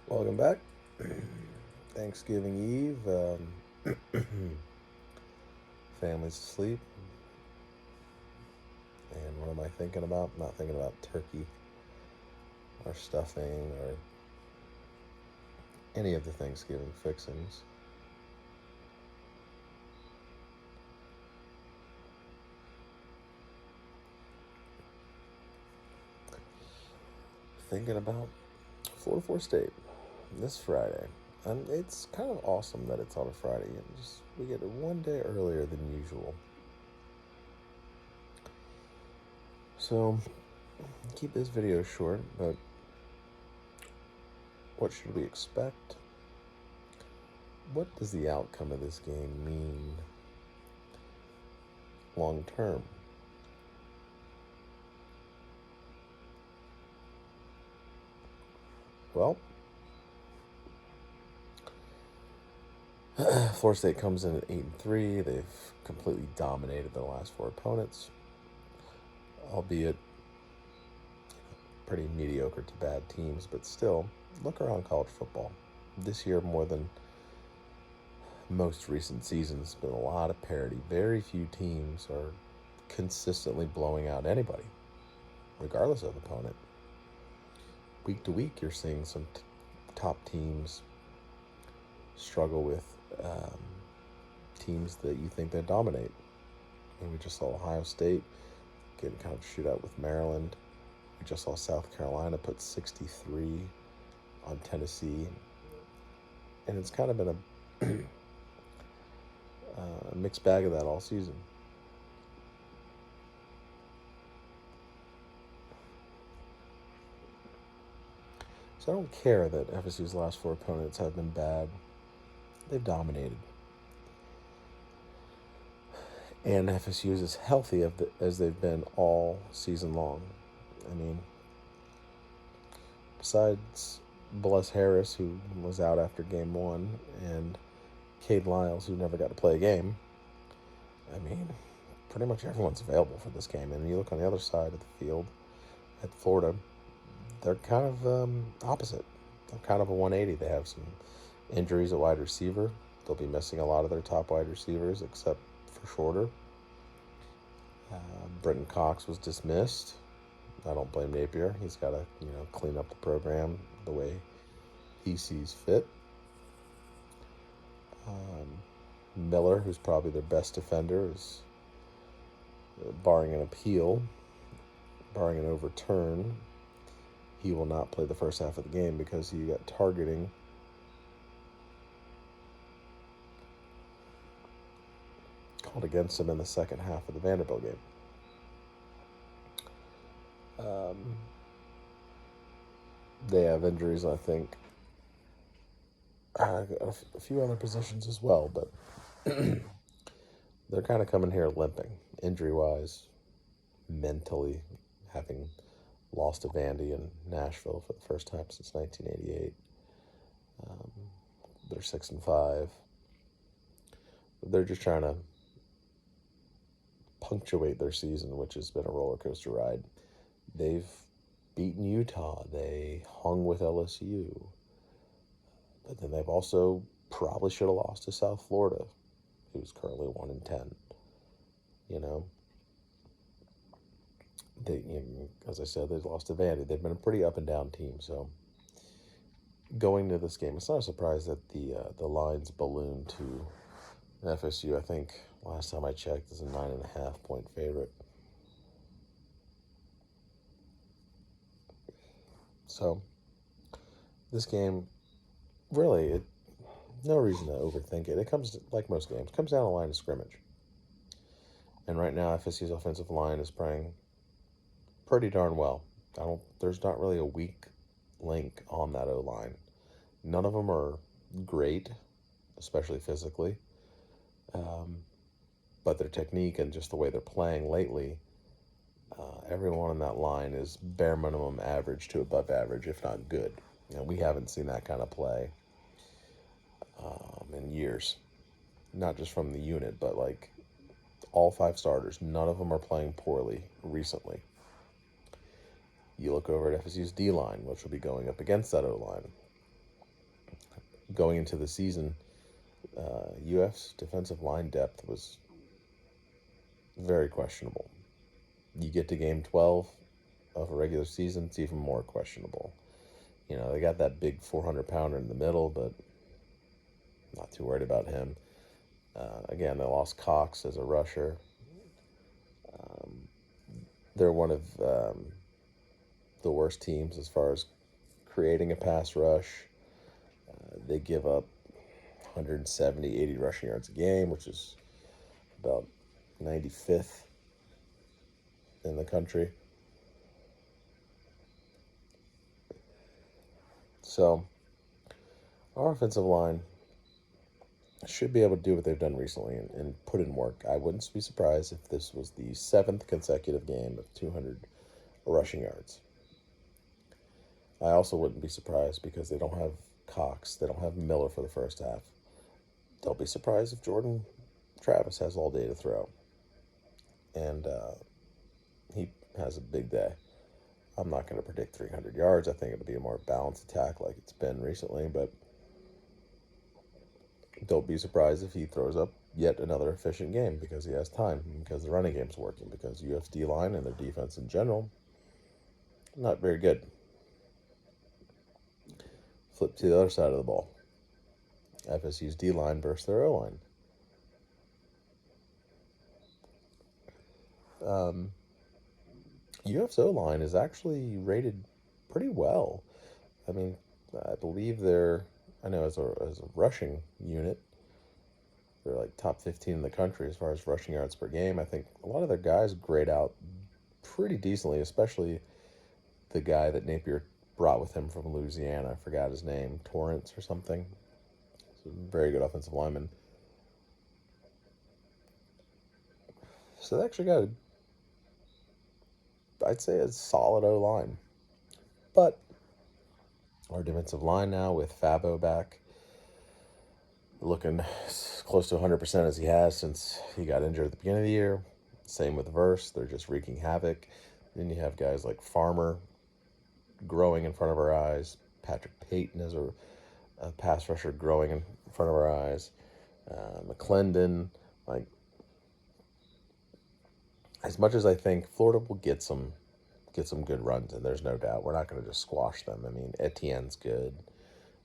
Welcome back. Thanksgiving Eve. Family's asleep. And what am I thinking about? I'm not thinking about turkey or stuffing or any of the Thanksgiving fixings. Thinking about 4-4 State this Friday. And it's kind of awesome that it's on a Friday and just we get it one day earlier than usual. So keep this video short, but what should we expect? What does the outcome of this game mean long term? Well, Florida State comes in at 8-3. They've completely dominated their last four opponents, albeit pretty mediocre to bad teams, but still, look around college football. This year, more than most recent seasons, been a lot of parity. Very few teams are consistently blowing out anybody, regardless of opponent. Week to week, you're seeing some top teams struggle with teams that you think they dominate. And we just saw Ohio State get kind of shootout with Maryland. We just saw South Carolina put 63 on Tennessee. And it's kind of been a mixed bag of that all season. So I don't care that FSU's last four opponents have been bad. They've dominated. And FSU is as healthy as they've been all season long. I mean, besides Bless Harris, who was out after game one, and Cade Lyles, who never got to play a game, I mean, pretty much everyone's available for this game. And you look on the other side of the field at Florida, they're kind of opposite. They're kind of a 180. They have some injuries at wide receiver. They'll be missing a lot of their top wide receivers, except for Shorter. Britton Cox was dismissed. I don't blame Napier. He's got to, clean up the program the way he sees fit. Miller, who's probably their best defender, is barring an appeal, barring an overturn, he will not play the first half of the game because he got targeting called against him in the second half of the Vanderbilt game. They have injuries, I think, a few other positions as well, but they're kind of coming here limping, injury-wise, mentally, having lost to Vandy in Nashville for the first time since 1988. They're 6-5. They're just trying to punctuate their season, which has been a roller coaster ride. They've beaten Utah. They hung with LSU. But then they've also probably should have lost to South Florida, who's currently 1-10. They, as I said, they've lost to Vandy. They've been a pretty up and down team. So going to this game, it's not a surprise that the lines ballooned to FSU. I think last time I checked, is a 9.5 point favorite. So this game, really, no reason to overthink it. It comes, like most games, comes down the line of scrimmage. And right now, FSU's offensive line is playing pretty darn well. There's not really a weak link on that O-line. None of them are great, especially physically. But their technique and just the way they're playing lately, everyone on that line is bare minimum average to above average, if not good. And we haven't seen that kind of play in years. Not just from the unit, but like all five starters. None of them are playing poorly recently. You look over at FSU's D-line, which will be going up against that O-line. going into the season, UF's defensive line depth was very questionable. You get to game 12 of a regular season, it's even more questionable. They got that big 400 pounder in the middle, but not too worried about him. Again, they lost Cox as a rusher. They're one of the worst teams as far as creating a pass rush. They give up 170, 80 rushing yards a game, which is about 95th in the country. So, our offensive line should be able to do what they've done recently and put in work. I wouldn't be surprised if this was the 7th consecutive game of 200 rushing yards. I also wouldn't be surprised because they don't have Cox, they don't have Miller for the first half. They'll be surprised if Jordan Travis has all day to throw. And he has a big day. I'm not going to predict 300 yards. I think it'll be a more balanced attack like it's been recently, but don't be surprised if he throws up yet another efficient game because he has time, because the running game's working, because UF's D-line and their defense in general, not very good. Flip to the other side of the ball. FSU's D-line versus their O-line. UF's O-line is actually rated pretty well. I mean, I believe I know as a rushing unit, they're like top 15 in the country as far as rushing yards per game. I think a lot of their guys grade out pretty decently, especially the guy that Napier brought with him from Louisiana. I forgot his name, Torrance or something. He's a very good offensive lineman. So they actually got I'd say a solid O-line. But our defensive line now with Fabo back, looking close to 100% as he has since he got injured at the beginning of the year. Same with Verse. They're just wreaking havoc. Then you have guys like Farmer growing in front of our eyes. Patrick Payton as a pass rusher growing in front of our eyes. McClendon. Like, as much as I think Florida will get some good runs, and there's no doubt we're not going to just squash them. I mean, Etienne's good.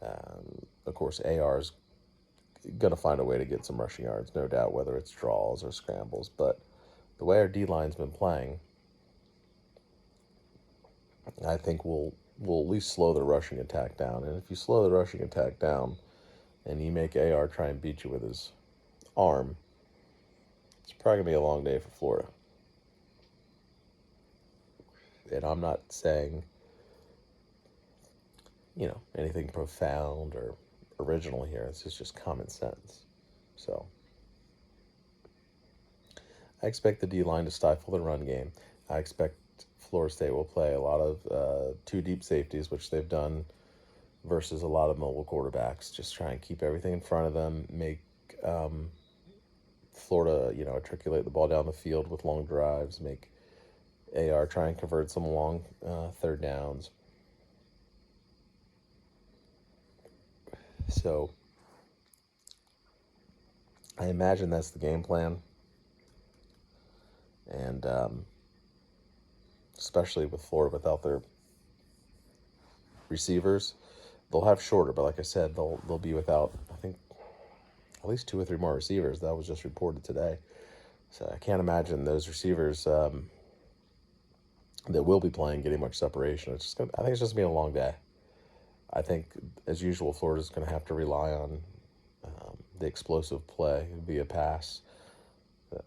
Of course, AR's going to find a way to get some rushing yards, no doubt, whether it's draws or scrambles. But the way our D-line's been playing, I think we'll at least slow the rushing attack down. And if you slow the rushing attack down and you make AR try and beat you with his arm, it's probably going to be a long day for Florida. And I'm not saying, anything profound or original here. This is just common sense. So I expect the D-line to stifle the run game. I expect Florida State will play a lot of two deep safeties, which they've done, versus a lot of mobile quarterbacks. Just try and keep everything in front of them, make Florida, articulate the ball down the field with long drives, make AR try and convert some long third downs. So I imagine that's the game plan. And especially with Florida without their receivers, they'll have shorter, but like I said, they'll be without, I think, at least 2 or 3 more receivers. That was just reported today. So I can't imagine those receivers that will be playing getting much separation. I think it's just going to be a long day. I think, as usual, Florida's going to have to rely on the explosive play via pass.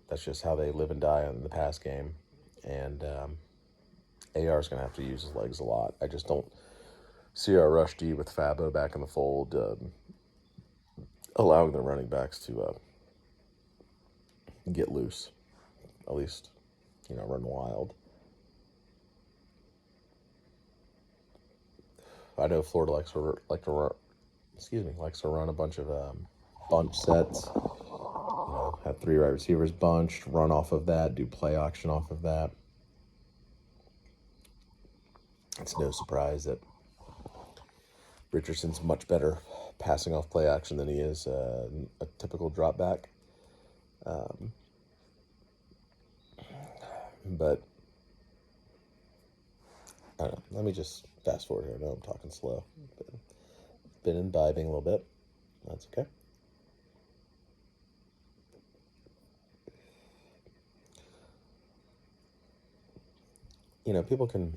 That's just how they live and die in the pass game. And AR's going to have to use his legs a lot. I just don't see our rush D with Fabo back in the fold allowing the running backs to get loose, at least, run wild. I know Florida likes to run a bunch of bunch sets. Have 3 wide receivers bunched, run off of that, do play action off of that. It's no surprise that Richardson's much better passing off play action than he is a typical drop back. But I don't know. Let me just fast forward here. I know I'm talking slow. Been imbibing a little bit. That's okay. People can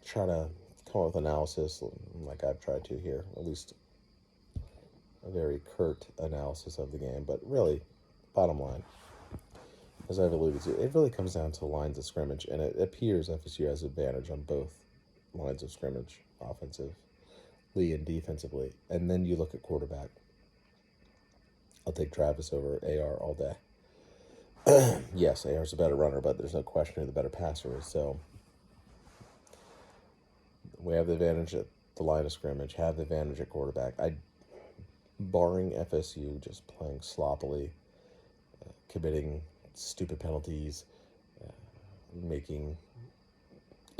try to come up with analysis like I've tried to here, at least a very curt analysis of the game. But really, bottom line, as I've alluded to, it really comes down to lines of scrimmage, and it appears FSU has advantage on both lines of scrimmage, offensively and defensively. And then you look at quarterback. I'll take Travis over AR all day. Yes, AR's a better runner, but there's no question who the better passer is. So we have the advantage at the line of scrimmage, have the advantage at quarterback. Barring FSU just playing sloppily, committing stupid penalties, making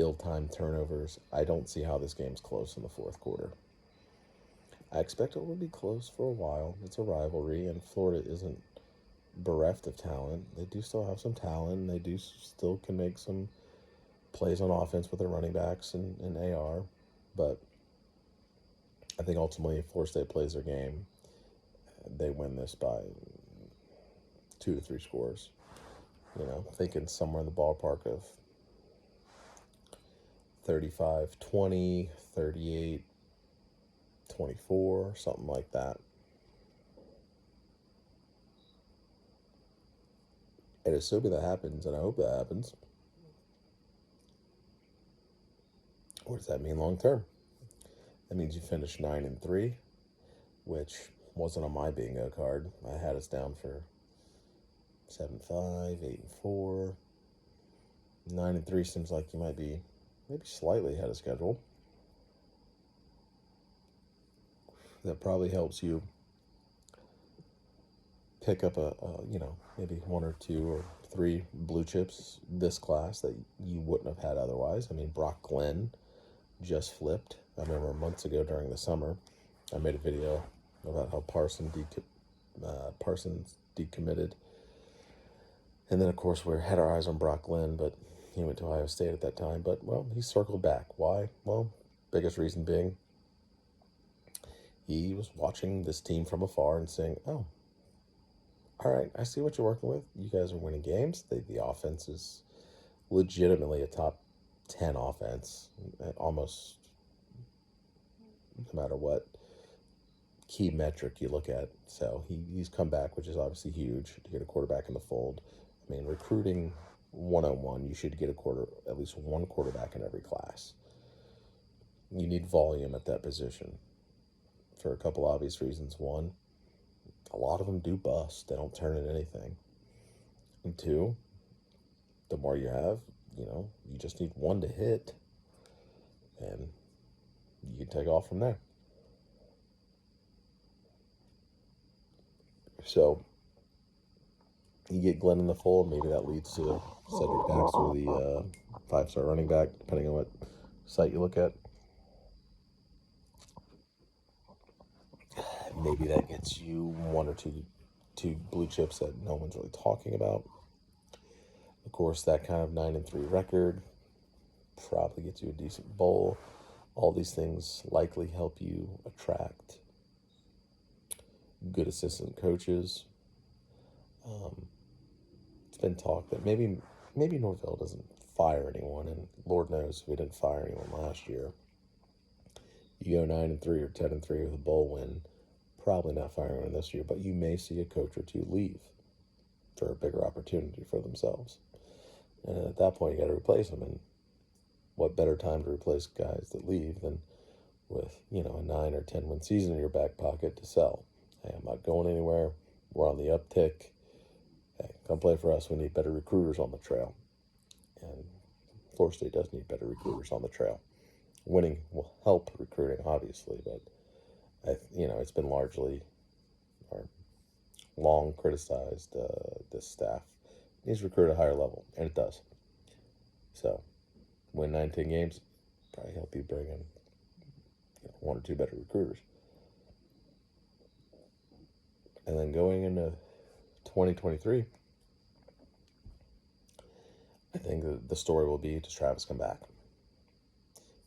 ill-timed turnovers, I don't see how this game's close in the fourth quarter. I expect it will be close for a while. It's a rivalry, and Florida isn't bereft of talent. They do still have some talent, and they do still can make some plays on offense with their running backs and AR. But I think ultimately if Florida State plays their game, they win this by 2 to 3 scores. Thinking somewhere in the ballpark of 35-20, 38-24, something like that. And assuming that happens, and I hope that happens, what does that mean long term? That means you finish 9-3, which wasn't on my bingo card. I had us down for 7-5, 8-4. 9-3 seems like you might be maybe slightly ahead of schedule. That probably helps you pick up maybe 1 or 2 or 3 blue chips this class that you wouldn't have had otherwise. I mean, Brock Glenn just flipped. I remember months ago during the summer, I made a video about how Parsons decommitted. And then, of course, we had our eyes on Brock Glenn, but he went to Ohio State at that time. But, well, he circled back. Why? Well, biggest reason being he was watching this team from afar and saying, oh, all right, I see what you're working with. You guys are winning games. The offense is legitimately a top 10 offense, almost no matter what key metric you look at. So he's come back, which is obviously huge to get a quarterback in the fold. I mean, recruiting 101, you should get at least one quarterback in every class. You need volume at that position for a couple obvious reasons. One, a lot of them do bust. They don't turn into anything. And 2, the more you have, you just need one to hit, and you can take off from there. So you get Glenn in the fold, maybe that leads to Cedric Baxter, the 5-star running back, depending on what site you look at. Maybe that gets you 1 or 2 blue chips that no one's really talking about. Of course, that kind of 9-3 record probably gets you a decent bowl. All these things likely help you attract good assistant coaches. It's been talked that maybe Norvell doesn't fire anyone, and Lord knows if he didn't fire anyone last year. You go 9-3 or 10-3 with a bowl win, probably not firing anyone this year, but you may see a coach or 2 leave for a bigger opportunity for themselves. And at that point, you got to replace them. And what better time to replace guys that leave than with, a 9 or 10 win season in your back pocket to sell? Hey, I'm not going anywhere. We're on the uptick. Hey, come play for us. We need better recruiters on the trail. And Florida State does need better recruiters on the trail. Winning will help recruiting, obviously, but it's been largely or long criticized. This staff needs to recruit at a higher level, and it does. So, win 19 games, probably help you bring in 1 or 2 better recruiters. And then going into 2023, I think the story will be, does Travis come back?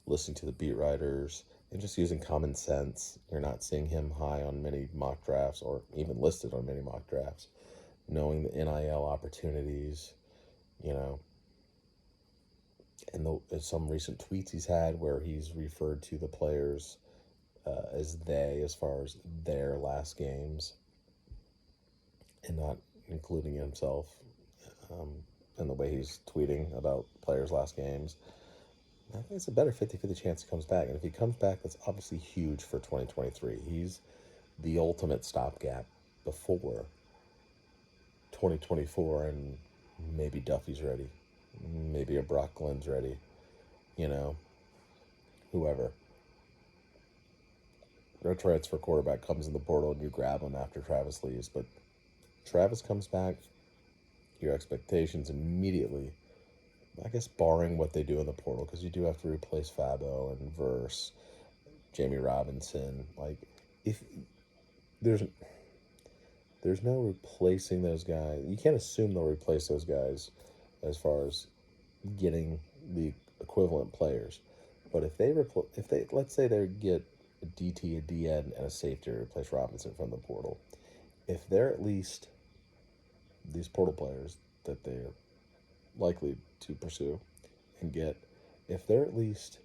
Listening to the beat writers and just using common sense. You're not seeing him high on many mock drafts or even listed on many mock drafts. Knowing the NIL opportunities, you know, and some recent tweets he's had where he's referred to the players as they, as far as their last games, and not including himself in the way he's tweeting about players' last games. I think it's a better 50-50 chance he comes back. And if he comes back, that's obviously huge for 2023. He's the ultimate stopgap before 2024, and maybe Duffy's ready. Maybe a Brock Glenn's ready. You know, whoever. No transfer quarterback comes in the portal and you grab him after Travis leaves. But Travis comes back, your expectations immediately, I guess barring what they do in the portal, because you do have to replace Fabo and Verse, Jamie Robinson. Like, if there's no replacing those guys. You can't assume they'll replace those guys as far as getting the equivalent players. But if they let's say they get a DT, a DN, and a safety to replace Robinson from the portal, if they're at least these portal players that they're likely to pursue and get, if they're at least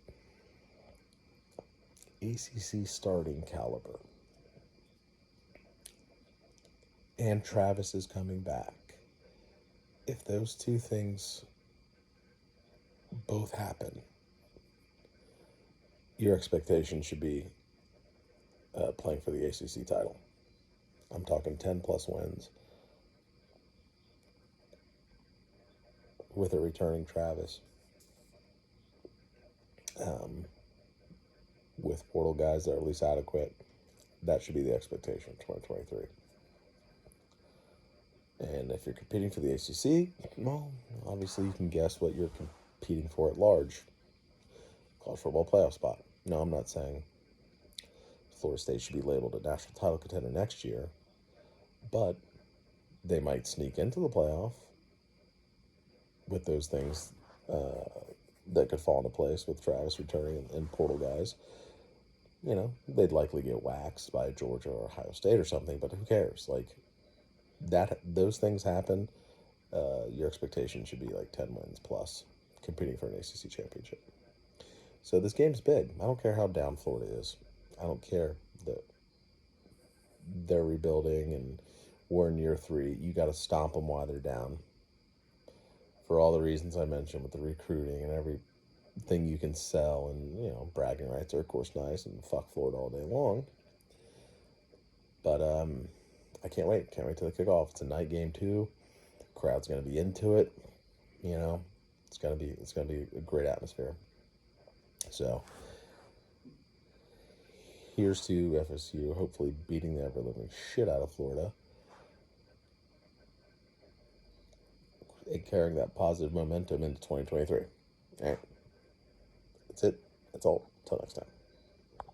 ACC starting caliber, and Travis is coming back, if those two things both happen, your expectation should be playing for the ACC title. I'm talking 10 plus wins with a returning Travis, with portal guys that are at least adequate. That should be the expectation in 2023. And if you're competing for the ACC, well, obviously you can guess what you're competing for at large. College football playoff spot. No, I'm not saying Florida State should be labeled a national title contender next year, but they might sneak into the playoff with those things that could fall into place with Travis returning and portal guys. You know, they'd likely get waxed by Georgia or Ohio State or something, but who cares? Like, those things happen. Your expectation should be like 10 wins plus, competing for an ACC championship. So this game's big. I don't care how down Florida is. I don't care that they're rebuilding and we're in year 3. You got to stomp them while they're down. For all the reasons I mentioned with the recruiting and everything you can sell, and, you know, bragging rights are of course nice, and fuck Florida all day long. But I can't wait. Can't wait till the kickoff. It's a night game too. Crowd's gonna be into it. You know, it's gonna be a great atmosphere. So here's to FSU hopefully beating the ever living shit out of Florida and carrying that positive momentum into 2023. All right, that's it. That's all. Until next time.